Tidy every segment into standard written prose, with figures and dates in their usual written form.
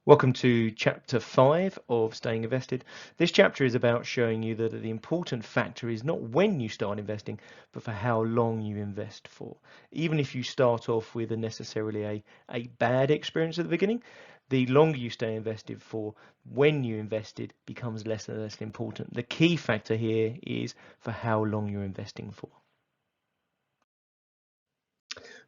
Welcome to chapter 5 of Staying Invested. This chapter is about showing you that the important factor is not when you start investing, but for how long you invest for. Even if you start off with a bad experience at the beginning, the longer you stay invested for, when you invested becomes less and less important. The key factor here is for how long you're investing for.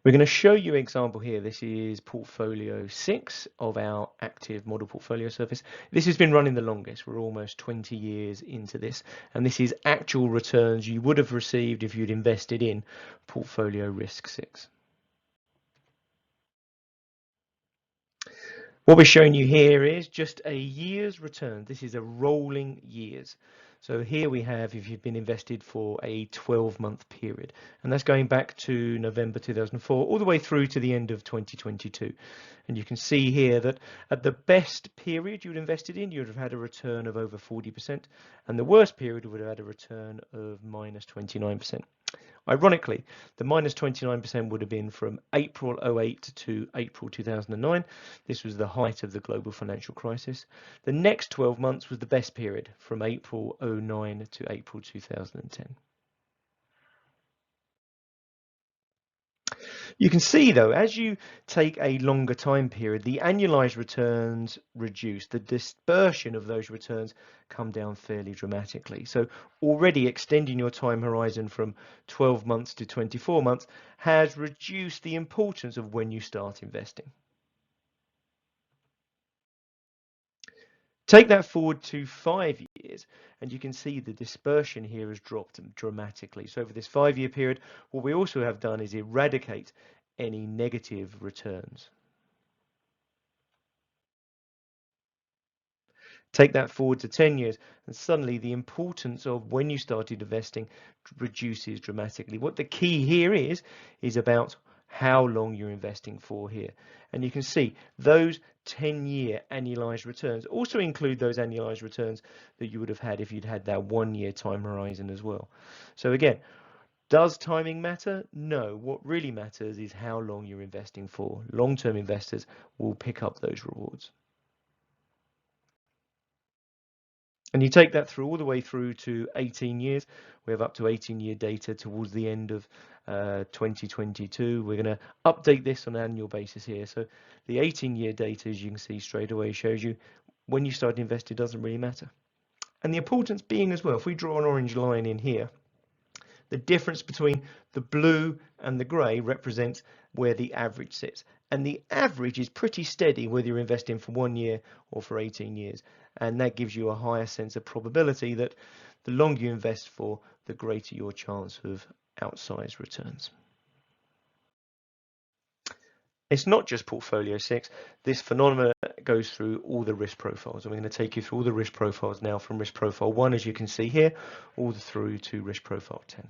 We're going to show you an example here. This is portfolio 6 of our active model portfolio service. This has been running the longest. We're almost 20 years into this, and this is actual returns you would have received if you'd invested in portfolio risk 6. What we're showing you here is just a year's return. This is a rolling years. So here we have if you've been invested for a 12-month period, and that's going back to November 2004 all the way through to the end of 2022. And you can see here that at the best period you'd invested in, you'd have had a return of over 40%, and the worst period would have had a return of minus 29%. Ironically, the minus 29% would have been from April 08 to April 2009. This was the height of the global financial crisis. The next 12 months was the best period, from April 09 to April 2010. You can see, though, as you take a longer time period, the annualized returns reduce. The dispersion of those returns come down fairly dramatically. So already extending your time horizon from 12 months to 24 months has reduced the importance of when you start investing. Take that forward to 5 years, and you can see the dispersion here has dropped dramatically. So over this 5-year period, what we also have done is eradicate any negative returns. Take that forward to 10 years, and suddenly the importance of when you started investing reduces dramatically. What the key here is about how long you're investing for here. And you can see those 10-year annualized returns also include those annualized returns that you would have had if you'd had that 1-year time horizon as well. So again, does timing matter? No. What really matters is how long you're investing for. Long-term investors will pick up those rewards. And you take that through all the way through to 18 years. We have up to 18-year data towards the end of 2022. We're going to update this on an annual basis here. So the 18-year data, as you can see straight away, shows you when you start investing doesn't really matter. And the importance being as well, if we draw an orange line in here, the difference between the blue and the grey represents where the average sits. And the average is pretty steady whether you're investing for 1 year or for 18 years. And that gives you a higher sense of probability that the longer you invest for, the greater your chance of outsized returns. It's not just portfolio 6. This phenomenon goes through all the risk profiles. And we're going to take you through all the risk profiles now from risk profile 1, as you can see here, all the through to risk profile 10.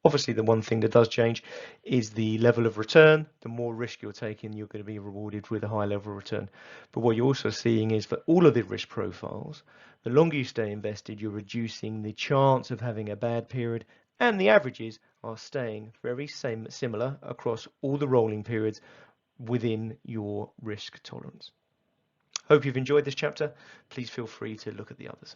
Obviously, the one thing that does change is the level of return. The more risk you're taking, you're going to be rewarded with a high level of return. But what you're also seeing is for all of the risk profiles, the longer you stay invested, you're reducing the chance of having a bad period, and the averages are staying very similar across all the rolling periods within your risk tolerance. Hope you've enjoyed this chapter. Please feel free to look at the others.